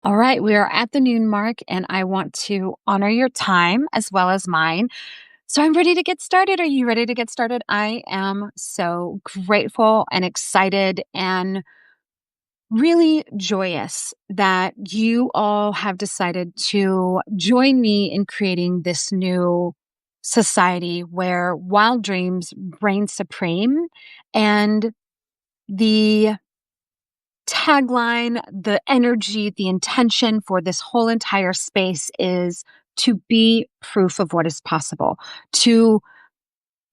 All right, we are at the noon mark, and I want to honor your time as well as mine. So I'm ready to get started. Are you ready to get started? I am so grateful and excited and really joyous that you all have decided to join me in creating this new society where wild dreams reign supreme, and the tagline, the energy, the intention for this whole entire space is to be proof of what is possible, to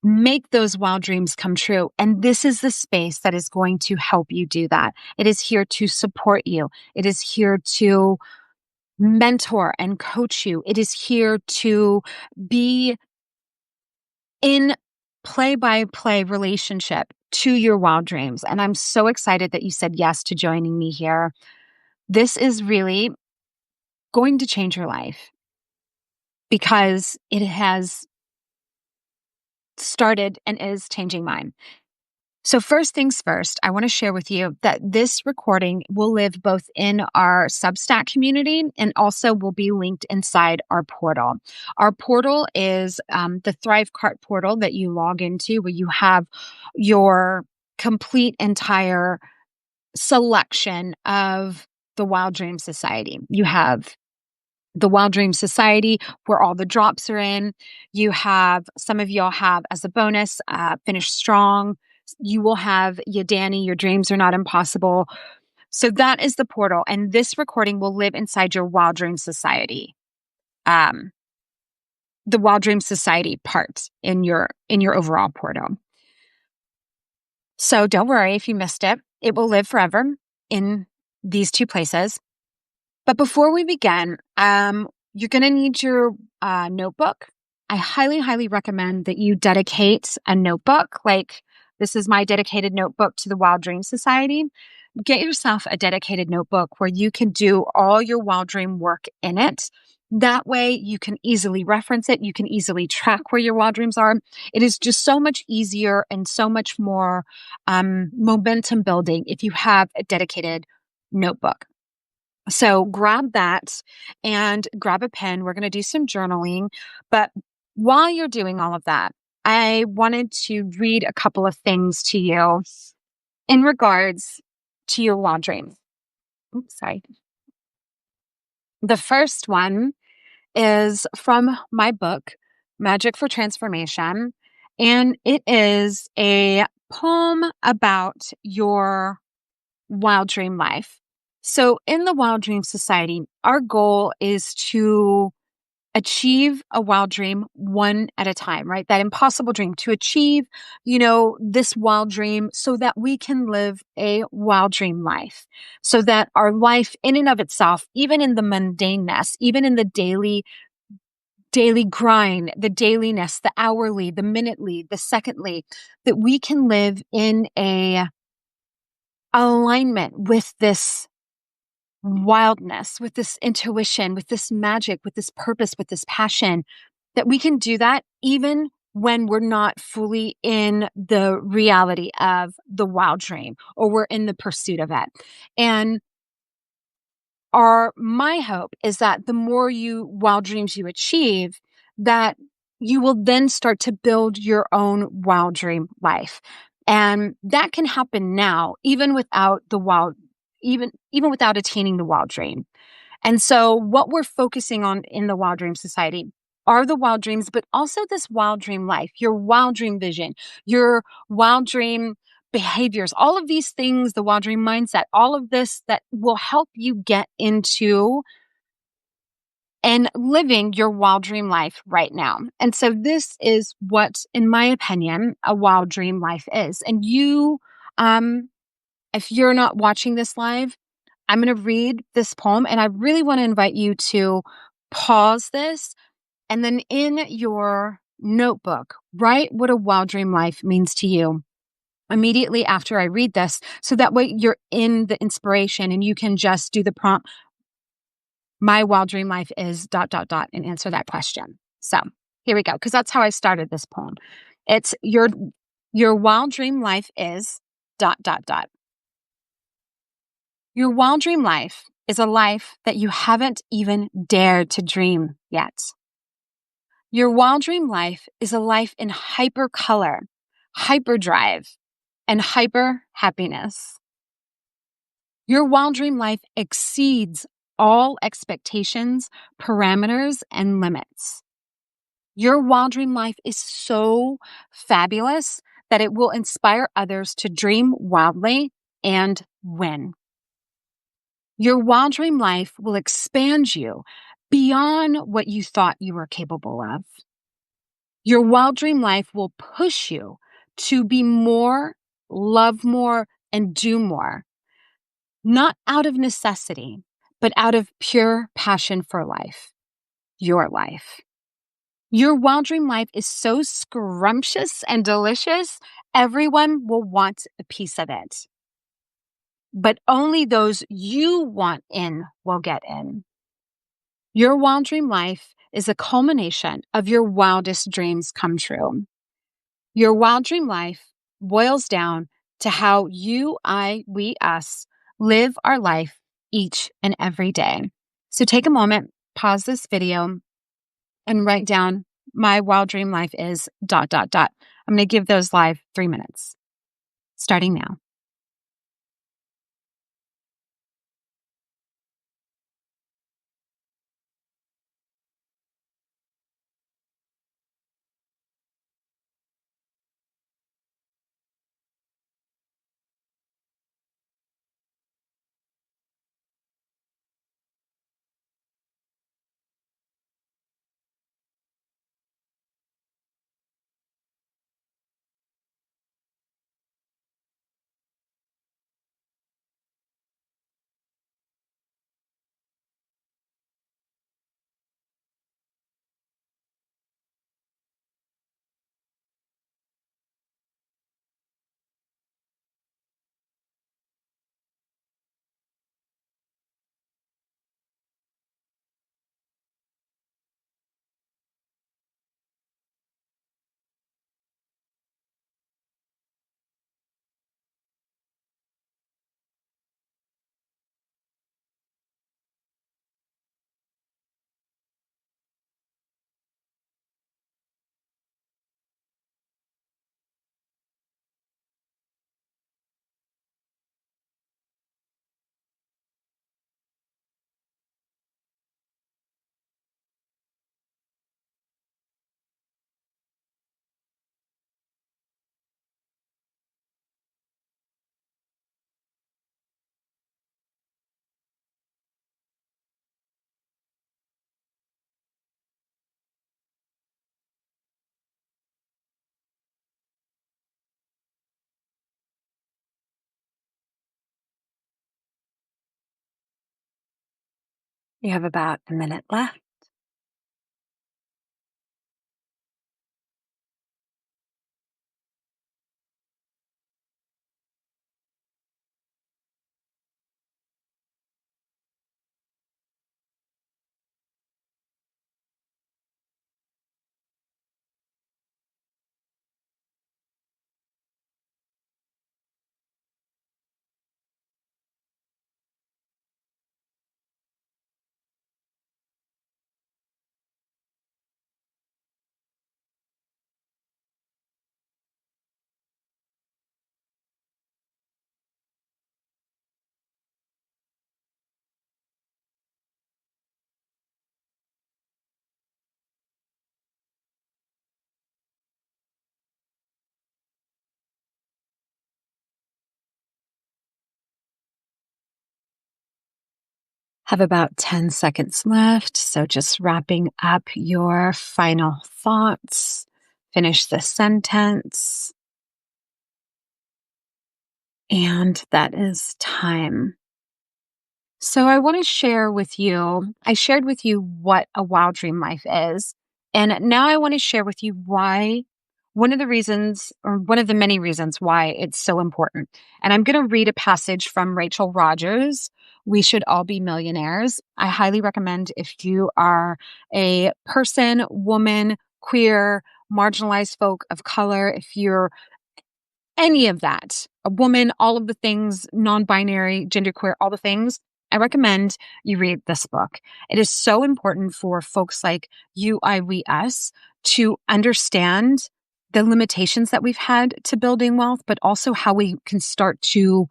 make those wild dreams come true. And this is the space that is going to help you do that. It is here to support you. It is here to mentor and coach you. It is here to be in play-by-play relationship to your wild dreams. And I'm so excited that you said yes to joining me here. This is really going to change your life because it has started and is changing mine. So first things first, I want to share with you that this recording will live both in our Substack community and also will be linked inside our portal. Our portal is the Thrive Cart portal that you log into, where you have your complete entire selection of the Wild Dream Society. You have the Wild Dream Society, where all the drops are in. You have, some of y'all have as a bonus, Finish Strong. You will have Danny, Your Dreams Are Not Impossible. So that is the portal. And this recording will live inside your Wild Dream Society. The Wild Dream Society part in your overall portal. So don't worry if you missed it. It will live forever in these two places. But before we begin, you're going to need your notebook. I highly, highly recommend that you dedicate a notebook. Like, this is my dedicated notebook to the Wild Dream Society. Get yourself a dedicated notebook where you can do all your wild dream work in it. That way you can easily reference it. You can easily track where your wild dreams are. It is just so much easier and so much more momentum building if you have a dedicated notebook. So grab that and grab a pen. We're going to do some journaling. But while you're doing all of that, I wanted to read a couple of things to you in regards to your wild dreams. Oops, sorry. The first one is from my book, Magic for Transformation, and it is a poem about your wild dream life. So in the Wild Dream Society, our goal is to achieve a wild dream one at a time, right? That impossible dream, to achieve, this wild dream so that we can live a wild dream life, so that our life in and of itself, even in the mundaneness, even in the daily grind, the dailiness, the hourly, the minutely, the secondly, that we can live in a alignment with this wildness, with this intuition, with this magic, with this purpose, with this passion, that we can do that even when we're not fully in the reality of the wild dream or we're in the pursuit of it. And my hope is that the more wild dreams you achieve, that you will then start to build your own wild dream life. And that can happen now, even without even without attaining the wild dream. And so what we're focusing on in the Wild Dream Society are the wild dreams, but also this wild dream life, your wild dream vision, your wild dream behaviors, all of these things, the wild dream mindset, all of this that will help you get into and living your wild dream life right now. And so this is what, in my opinion, a wild dream life is. And you, if you're not watching this live, I'm going to read this poem, and I really want to invite you to pause this, and then in your notebook, write what a wild dream life means to you immediately after I read this, so that way you're in the inspiration and you can just do the prompt, my wild dream life is ... and answer that question. So here we go, because that's how I started this poem. It's your wild dream life is ... Your wild dream life is a life that you haven't even dared to dream yet. Your wild dream life is a life in hyper color, hyperdrive, and hyper happiness. Your wild dream life exceeds all expectations, parameters, and limits. Your wild dream life is so fabulous that it will inspire others to dream wildly and win. Your wild dream life will expand you beyond what you thought you were capable of. Your wild dream life will push you to be more, love more, and do more, not out of necessity, but out of pure passion for life, your life. Your wild dream life is so scrumptious and delicious, everyone will want a piece of it. But only those you want in will get in. Your wild dream life is a culmination of your wildest dreams come true. Your wild dream life boils down to how you, I, we, us live our life each and every day. So take a moment, pause this video, and write down, my wild dream life is ... I'm going to give those live 3 minutes, starting now. You have about a minute left. Have about 10 seconds left. So just wrapping up your final thoughts. Finish the sentence. And that is time. So I want to share with you, I shared with you what a wild dream life is. And now I want to share with you why, one of the reasons, or one of the many reasons why it's so important. And I'm going to read a passage from Rachel Rogers, We Should All Be Millionaires. I highly recommend if you are a person, woman, queer, marginalized folk of color, if you're any of that, a woman, all of the things, non-binary, genderqueer, all the things, I recommend you read this book. It is so important for folks like you, I, we, us to understand the limitations that we've had to building wealth, but also how we can start to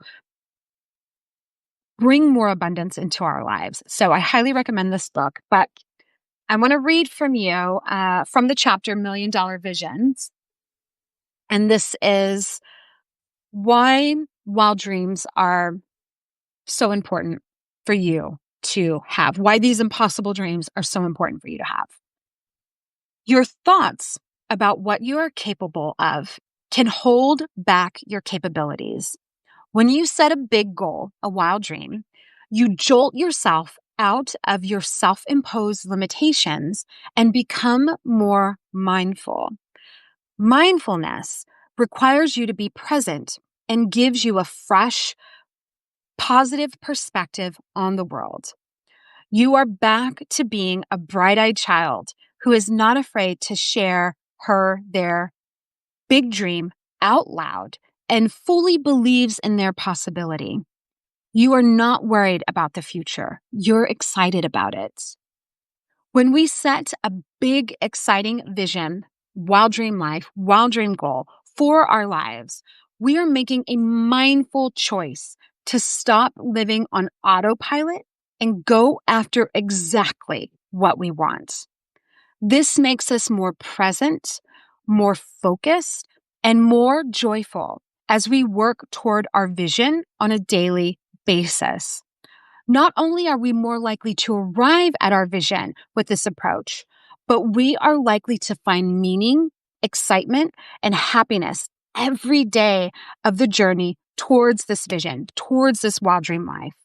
bring more abundance into our lives. So I highly recommend this book, but I want to read from you from the chapter Million Dollar Visions. And this is why wild dreams are so important for you to have, why these impossible dreams are so important for you to have. Your thoughts about what you are capable of can hold back your capabilities. When you set a big goal, a wild dream, you jolt yourself out of your self-imposed limitations and become more mindful. Mindfulness requires you to be present and gives you a fresh, positive perspective on the world. You are back to being a bright-eyed child who is not afraid to share their big dream out loud and fully believes in their possibility. You are not worried about the future. You're excited about it. When we set a big, exciting vision, wild dream life, wild dream goal for our lives, we are making a mindful choice to stop living on autopilot and go after exactly what we want. This makes us more present, more focused, and more joyful as we work toward our vision on a daily basis. Not only are we more likely to arrive at our vision with this approach, but we are likely to find meaning, excitement, and happiness every day of the journey towards this vision, towards this wild dream life.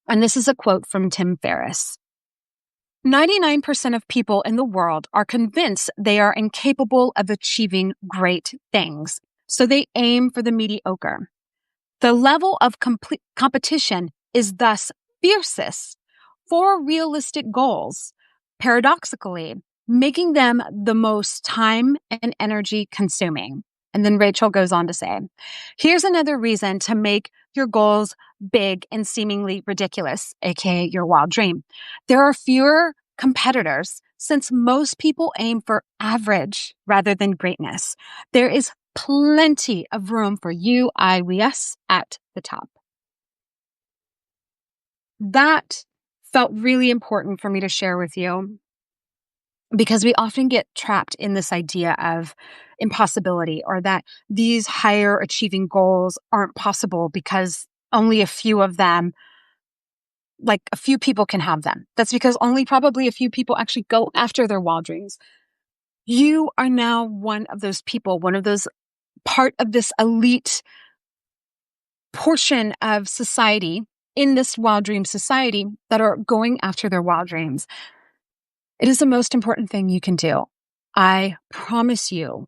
And this is a quote from Tim Ferriss. 99% of people in the world are convinced they are incapable of achieving great things, so they aim for the mediocre. The level of competition is thus fiercest for realistic goals, paradoxically, making them the most time and energy consuming. And then Rachel goes on to say, here's another reason to make your goals big and seemingly ridiculous, aka your wild dream. There are fewer competitors since most people aim for average rather than greatness. There is plenty of room for you, I, we, us at the top. That felt really important for me to share with you because we often get trapped in this idea of impossibility or that these higher achieving goals aren't possible because only a few of them, like a few people can have them. That's because only probably a few people actually go after their wild dreams. You are now one of those people, one of those part of this elite portion of society in this wild dream society that are going after their wild dreams. It is the most important thing you can do. I promise you,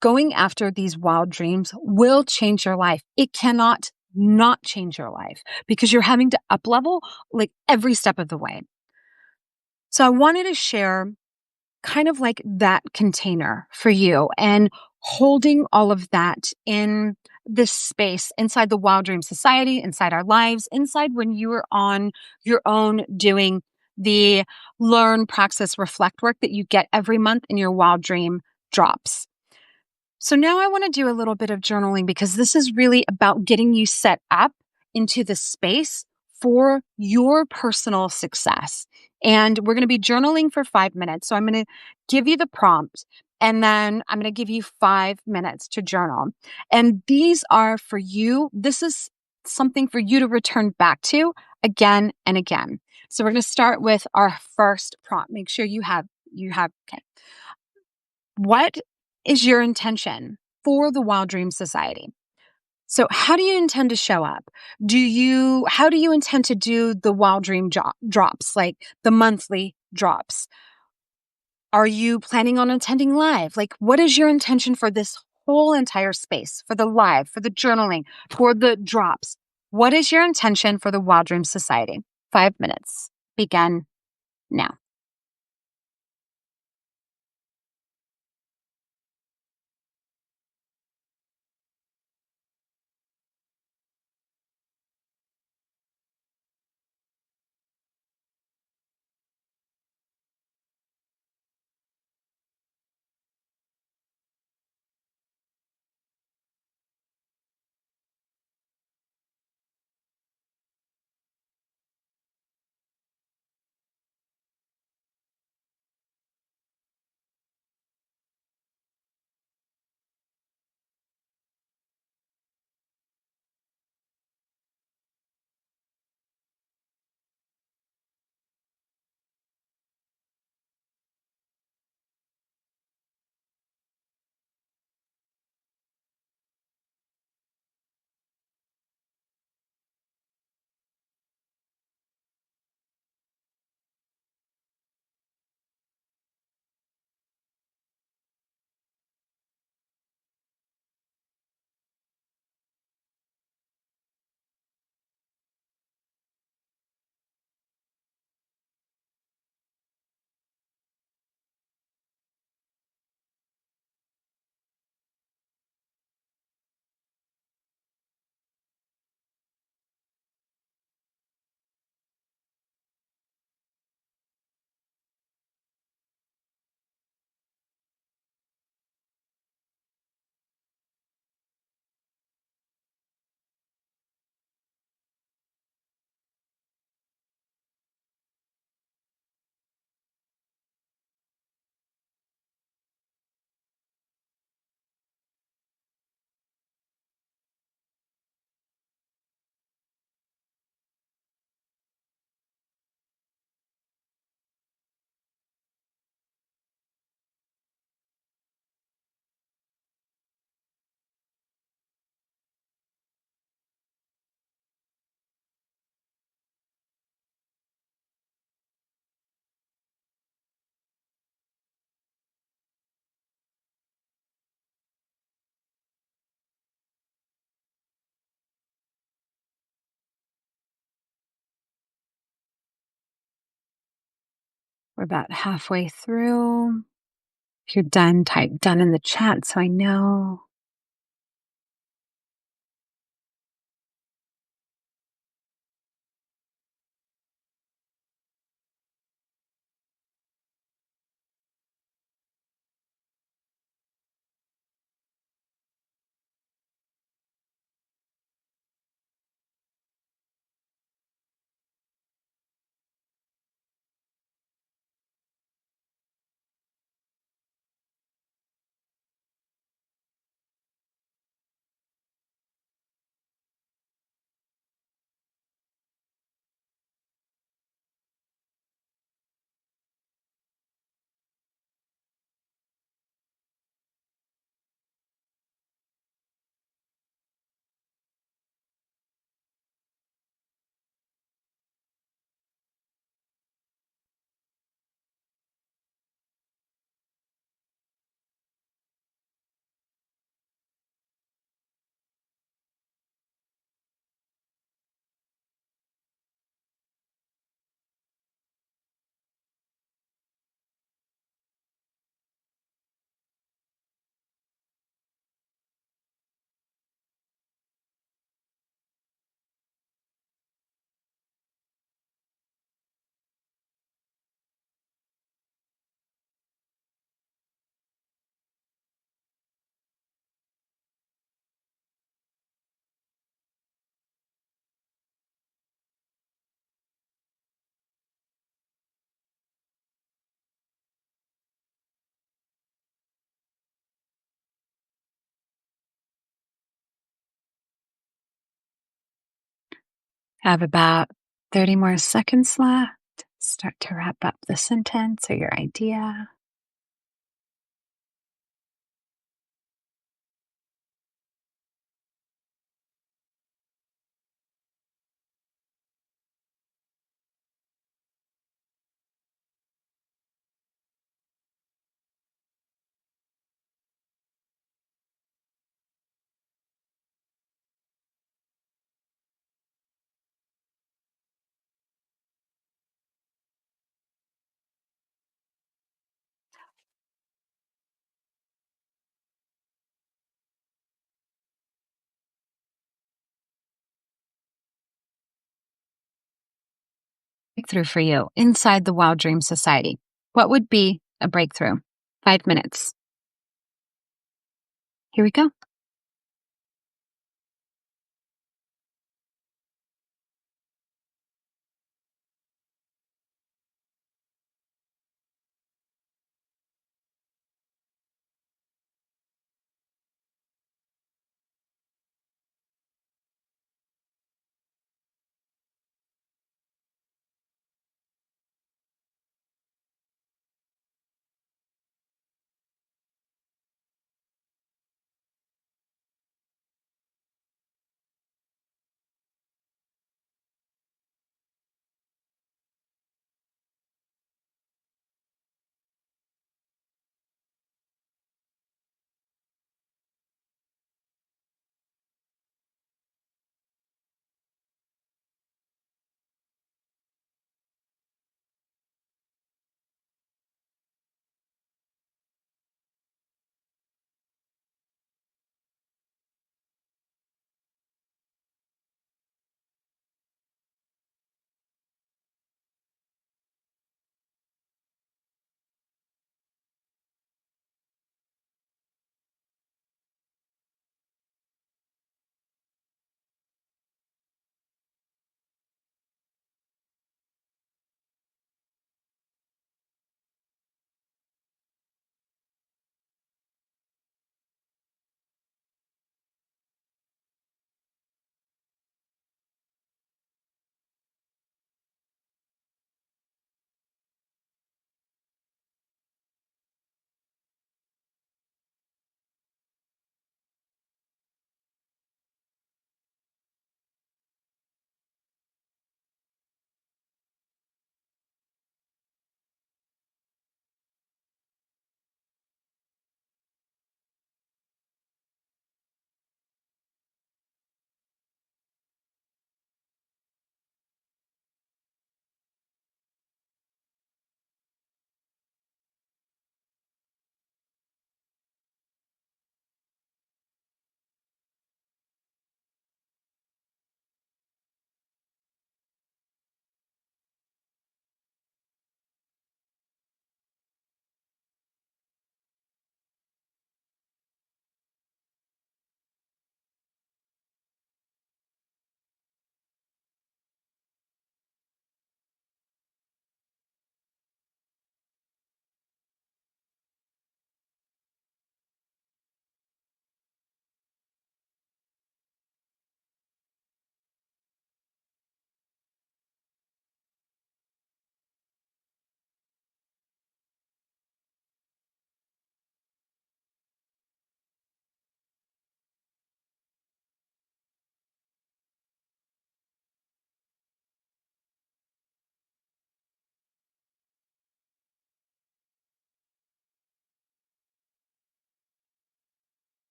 going after these wild dreams will change your life. It cannot not change your life because you're having to up level like every step of the way. So I wanted to share kind of like that container for you and holding all of that in this space inside the Wild Dream Society, inside our lives, inside when you are on your own doing the learn, practice, reflect work that you get every month in your Wild Dream drops. So now I want to do a little bit of journaling because this is really about getting you set up into the space for your personal success. And we're going to be journaling for 5 minutes. So I'm going to give you the prompt and then I'm going to give you 5 minutes to journal. And these are for you. This is something for you to return back to again and again. So we're going to start with our first prompt. Make sure you have, okay. What is your intention for the Wild Dream Society? So how do you intend to show up? How do you intend to do the Wild Dream drops, like the monthly drops? Are you planning on attending live? Like, what is your intention for this whole entire space, for the live, for the journaling, for the drops? What is your intention for the Wild Dream Society? 5 minutes. Begin now. We're about halfway through. If you're done, type done in the chat so I know. Have about 30 more seconds left. Start to wrap up the sentence or your idea. Breakthrough for you inside the Wild Dream Society. What would be a breakthrough? 5 minutes. Here we go.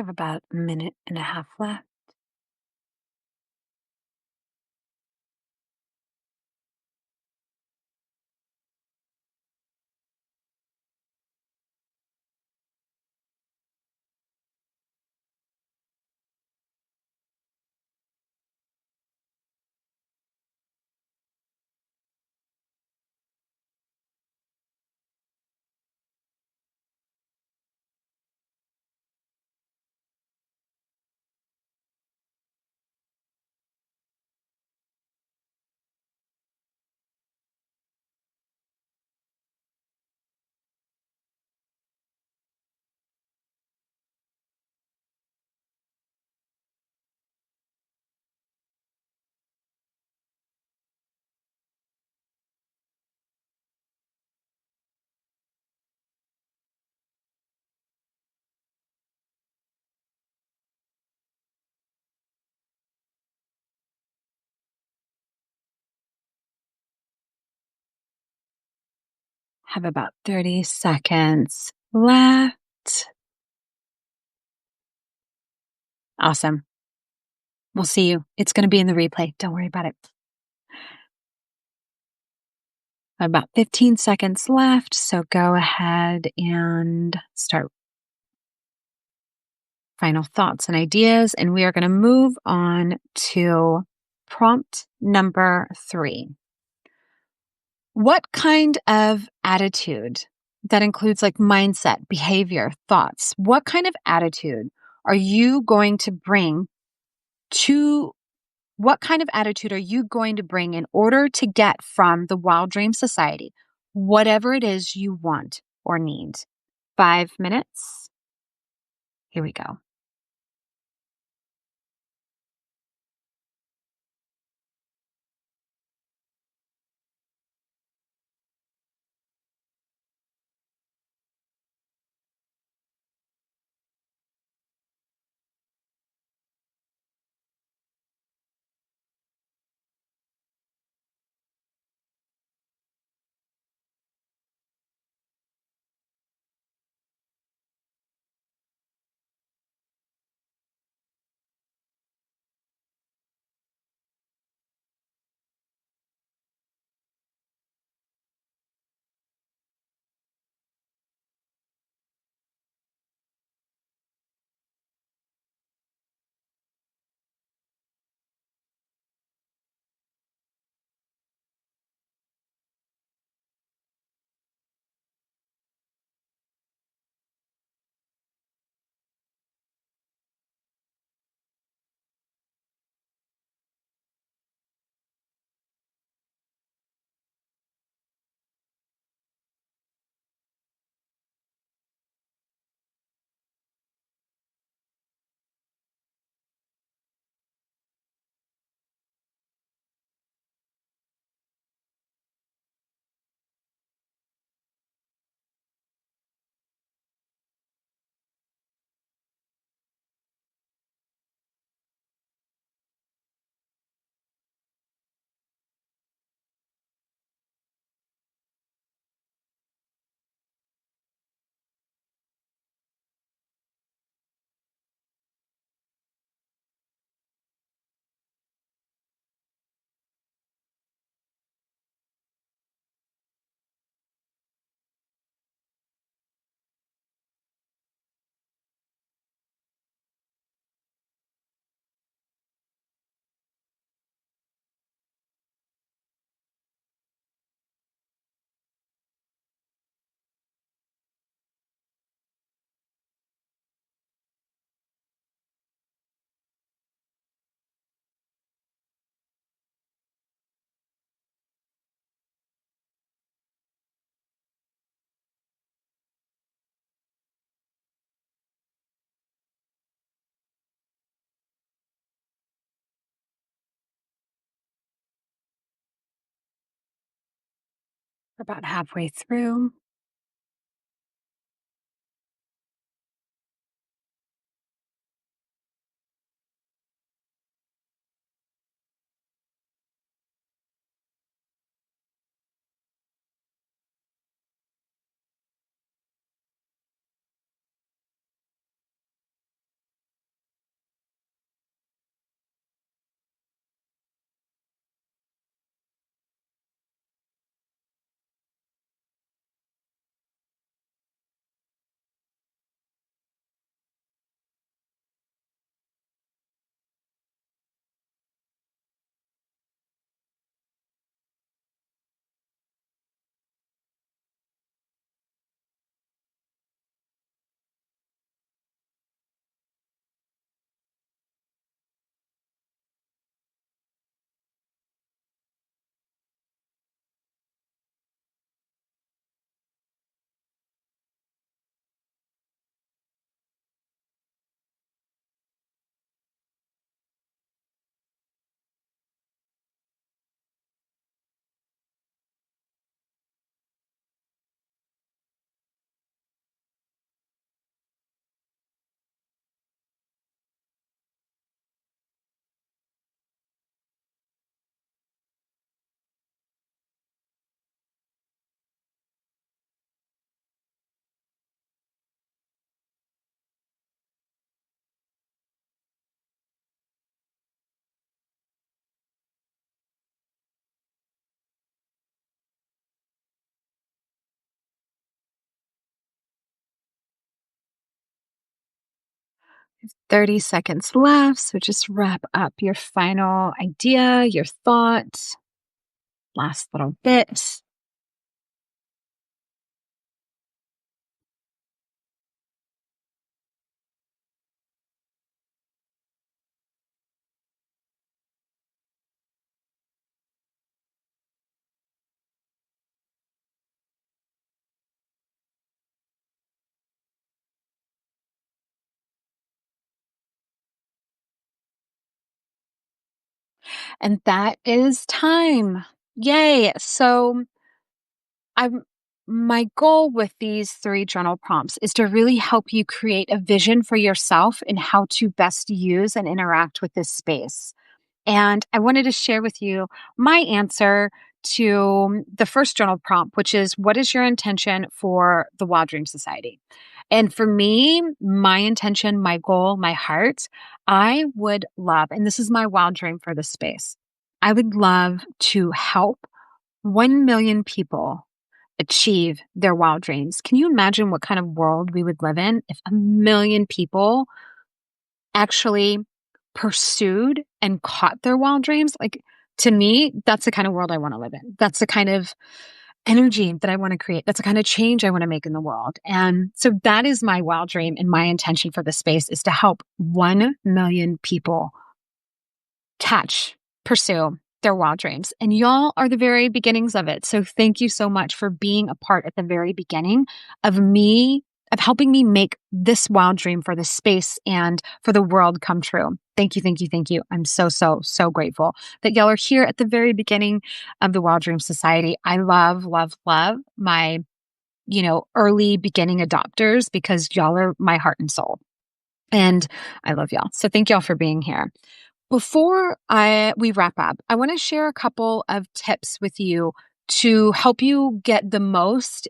have about a minute and a half left. Have about 30 seconds left. Awesome. We'll see you. It's going to be in the replay. Don't worry about it. About 15 seconds left, so go ahead and start final thoughts and ideas, and we are going to move on to prompt number 3. What kind of attitude, that includes like mindset, behavior, thoughts, what kind of attitude are you going to bring to what kind of attitude are you going to bring in order to get from the Wild Dream Society whatever it is you want or need? 5 minutes. Here we go. We're about halfway through. 30 seconds left. So just wrap up your final idea, your thought. Last little bit. And that is time. Yay. So I'm my goal with these 3 journal prompts is to really help you create a vision for yourself and how to best use and interact with this space. And I wanted to share with you my answer to the first journal prompt, which is, what is your intention for the Wild Dream Society? And for me, my intention, my goal, my heart, I would love, and this is my wild dream for this space, I would love to help 1 million people achieve their wild dreams. Can you imagine what kind of world we would live in if 1 million people actually pursued and caught their wild dreams? Like, to me, that's the kind of world I want to live in. That's the kind of energy that I want to create. That's the kind of change I want to make in the world. And so that is my wild dream, and my intention for the space is to help 1 million people pursue their wild dreams. And y'all are the very beginnings of it. So thank you so much for being a part at the very beginning of helping me make this wild dream for the space and for the world come true. Thank you, thank you, thank you. I'm so, so, so grateful that y'all are here at the very beginning of the Wild Dream Society. I love, love, love my, early beginning adopters, because y'all are my heart and soul. And I love y'all. So thank y'all for being here. Before we wrap up, I want to share a couple of tips with you to help you get the most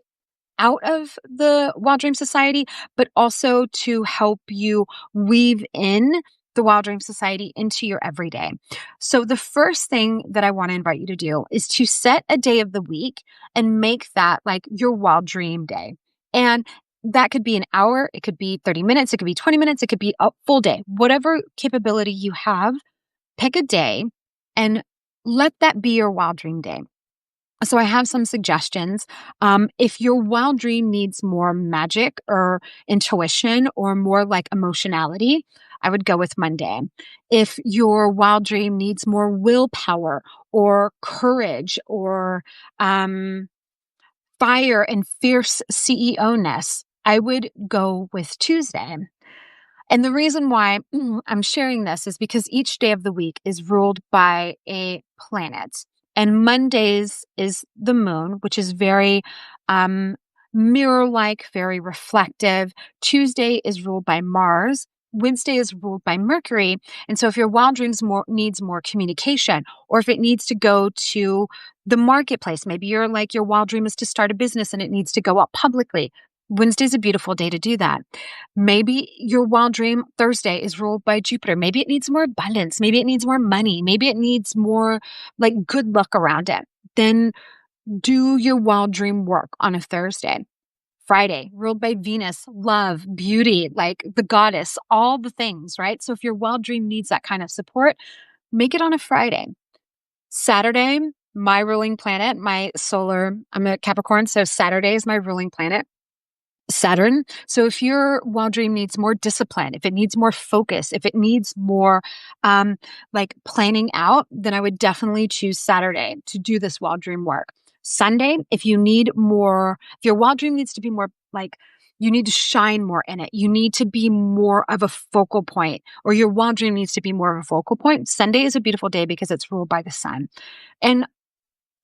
out of the Wild Dream Society, but also to help you weave in the Wild Dream Society into your everyday. So the first thing that I want to invite you to do is to set a day of the week and make that like your Wild Dream day. And that could be an hour, it could be 30 minutes, it could be 20 minutes, it could be a full day. Whatever capability you have, pick a day and let that be your Wild Dream day. So I have some suggestions. If your wild dream needs more magic or intuition or more like emotionality, I would go with Monday. If your wild dream needs more willpower or courage or fire and fierce CEO-ness, I would go with Tuesday. And the reason why I'm sharing this is because each day of the week is ruled by a planet. And Mondays is the moon, which is very mirror-like, very reflective. Tuesday is ruled by Mars. Wednesday is ruled by Mercury. And so if your wild dreams needs more communication, or if it needs to go to the marketplace, maybe your wild dream is to start a business and it needs to go up publicly, Wednesday's a beautiful day to do that. Maybe your wild dream Thursday is ruled by Jupiter. Maybe it needs more abundance. Maybe it needs more money. Maybe it needs more like good luck around it. Then do your wild dream work on a Thursday. Friday, ruled by Venus, love, beauty, like the goddess, all the things, right? So if your wild dream needs that kind of support, make it on a Friday. Saturday, my ruling planet, I'm a Capricorn, so Saturday is my ruling planet. Saturn. So if your wild dream needs more discipline, if it needs more focus, if it needs more planning out, then I would definitely choose Saturday to do this wild dream work. Sunday, if your wild dream needs to be more you need to shine more in it. You need to be more of a focal point, or your wild dream needs to be more of a focal point. Sunday is a beautiful day because it's ruled by the sun. And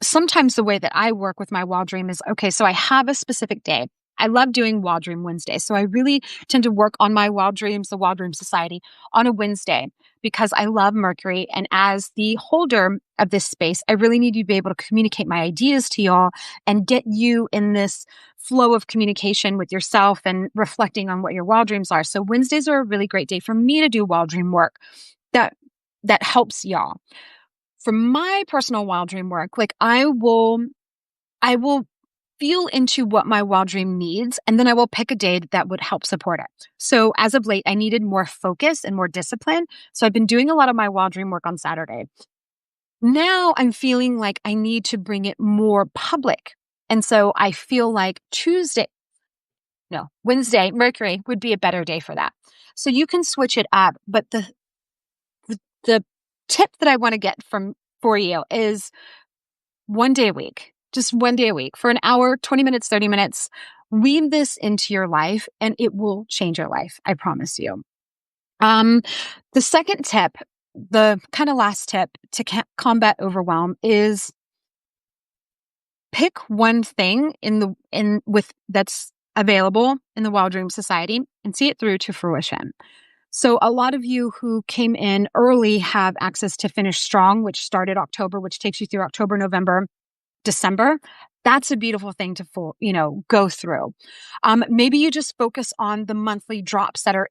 sometimes the way that I work with my wild dream is, okay, so I have a specific day. I love doing Wild Dream Wednesday. So I really tend to work on my wild dreams, the Wild Dream Society, on a Wednesday because I love Mercury. And as the holder of this space, I really need to be able to communicate my ideas to y'all and get you in this flow of communication with yourself and reflecting on what your wild dreams are. So Wednesdays are a really great day for me to do wild dream work that helps y'all. For my personal wild dream work, I will feel into what my wild dream needs, and then I will pick a day that would help support it. So as of late, I needed more focus and more discipline. So I've been doing a lot of my wild dream work on Saturday. Now I'm feeling like I need to bring it more public. And so I feel like Wednesday, Mercury would be a better day for that. So you can switch it up. But the tip that I want to get for you is one day a week, just one day a week for an hour, 20 minutes, 30 minutes. Weave this into your life and it will change your life. I promise you. The second tip, the kind of last tip to combat overwhelm is pick one thing that's available in the Wild Dream Society and see it through to fruition. So a lot of you who came in early have access to Finish Strong, which started October, which takes you through October, November, December. That's a beautiful thing to go through. Maybe you just focus on the monthly drops that are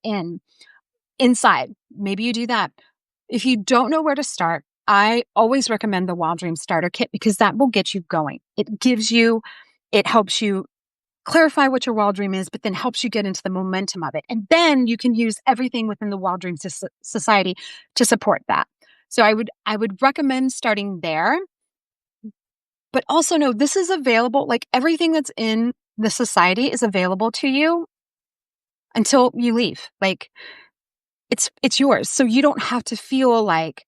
inside. Maybe you do that. If you don't know where to start, I always recommend the Wild Dream Starter Kit because that will get you going. It helps you clarify what your wild dream is, but then helps you get into the momentum of it. And then you can use everything within the Wild Dream Society to support that. So I would recommend starting there. But also know this is available, like everything that's in the society is available to you until you leave. Like it's yours. So you don't have to feel like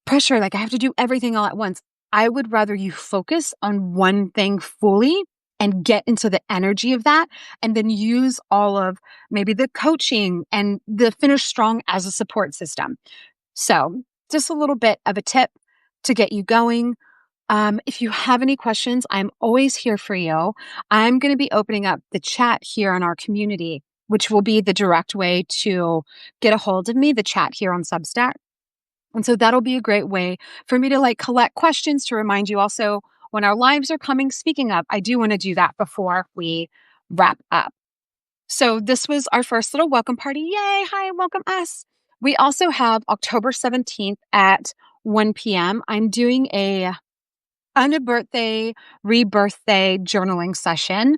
pressure, like I have to do everything all at once. I would rather you focus on one thing fully and get into the energy of that, and then use all of maybe the coaching and the Finish Strong as a support system. So just a little bit of a tip to get you going. If you have any questions, I'm always here for you. I'm going to be opening up the chat here on our community, which will be the direct way to get a hold of me, the chat here on Substack. And so that'll be a great way for me to collect questions to remind you also when our lives are coming. Speaking of, I do want to do that before we wrap up. So this was our first little welcome party. Yay. Hi, welcome us. We also have October 17th at 1 p.m. I'm doing a birthday, rebirthday journaling session.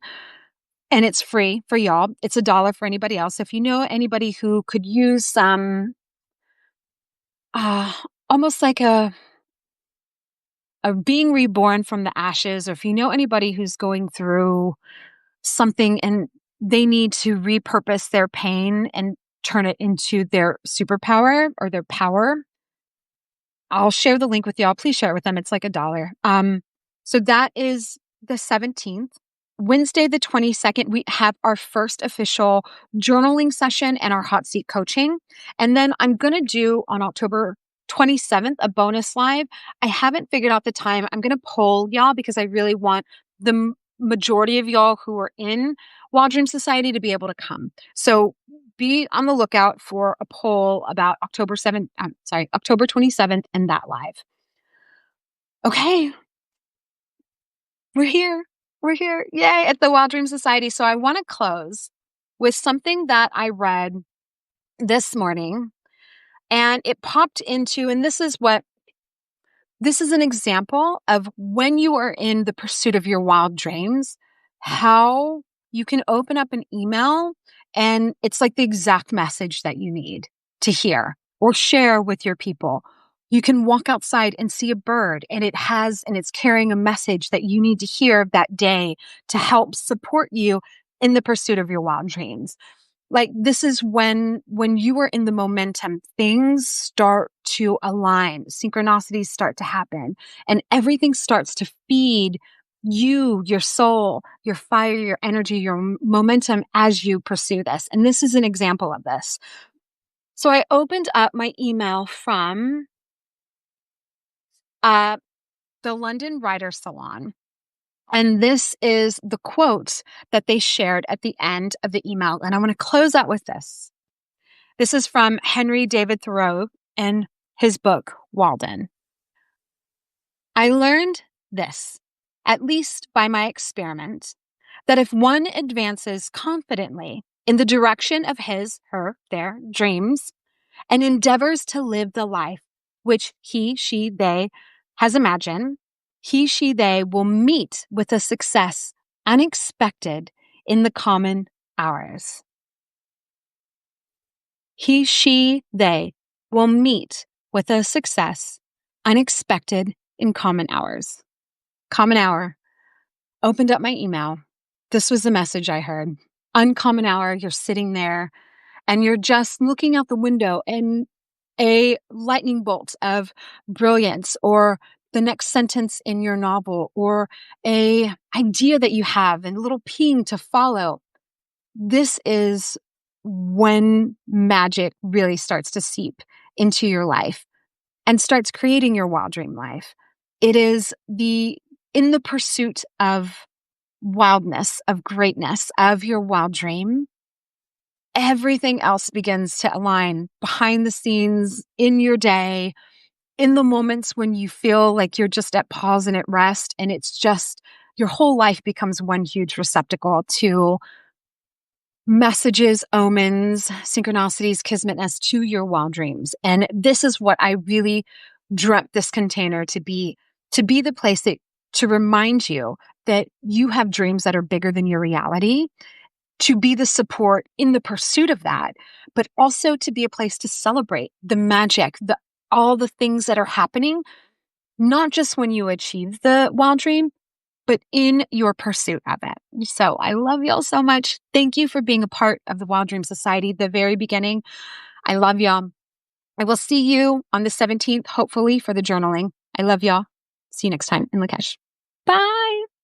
And it's free for y'all. It's $1 for anybody else. If you know anybody who could use some, almost like a being reborn from the ashes, or if you know anybody who's going through something and they need to repurpose their pain and turn it into their superpower or their power, I'll share the link with y'all. Please share it with them. It's like $1. So that is the 17th. Wednesday, the 22nd, we have our first official journaling session and our hot seat coaching. And then I'm going to do on October 27th, a bonus live. I haven't figured out the time. I'm going to poll y'all because I really want the majority of y'all who are in Wild Dream Society to be able to come. So be on the lookout for a poll about October 27th and that live. Okay. We're here. Yay, at the Wild Dream Society. So I want to close with something that I read this morning, and it popped into, and this is an example of when you are in the pursuit of your wild dreams, how you can open up an email and it's like the exact message that you need to hear or share with your people. You can walk outside and see a bird and it's carrying a message that you need to hear that day to help support you in the pursuit of your wild dreams. Like this is when you are in the momentum, things start to align, synchronicities start to happen, and everything starts to feed you, your soul, your fire, your energy, your momentum as you pursue this. And this is an example of this. So I opened up my email from the London Writer Salon. And this is the quote that they shared at the end of the email. And I want to close out with this. This is from Henry David Thoreau in his book, Walden. I learned this, at least by my experiment, that if one advances confidently in the direction of his, her, their dreams and endeavors to live the life which he, she, they has imagined, he, she, they will meet with a success unexpected in the common hours. He, she, they will meet with a success unexpected in common hours. Common hour. Opened up my email. This was the message I heard. Uncommon hour, you're sitting there and you're just looking out the window and a lightning bolt of brilliance or the next sentence in your novel or a idea that you have and a little ping to follow. This is when magic really starts to seep into your life and starts creating your wild dream life. It is in the pursuit of wildness, of greatness, of your wild dream, everything else begins to align behind the scenes in your day, in the moments when you feel like you're just at pause and at rest, and it's just your whole life becomes one huge receptacle to messages, omens, synchronicities, kismetness to your wild dreams. And this is what I really dreamt this container to be the place to remind you that you have dreams that are bigger than your reality, to be the support in the pursuit of that, but also to be a place to celebrate the magic, all the things that are happening, not just when you achieve the wild dream, but in your pursuit of it. So I love y'all so much. Thank you for being a part of the Wild Dream Society at the very beginning. I love y'all. I will see you on the 17th, hopefully, for the journaling. I love y'all. See you next time in Lakesh. Bye.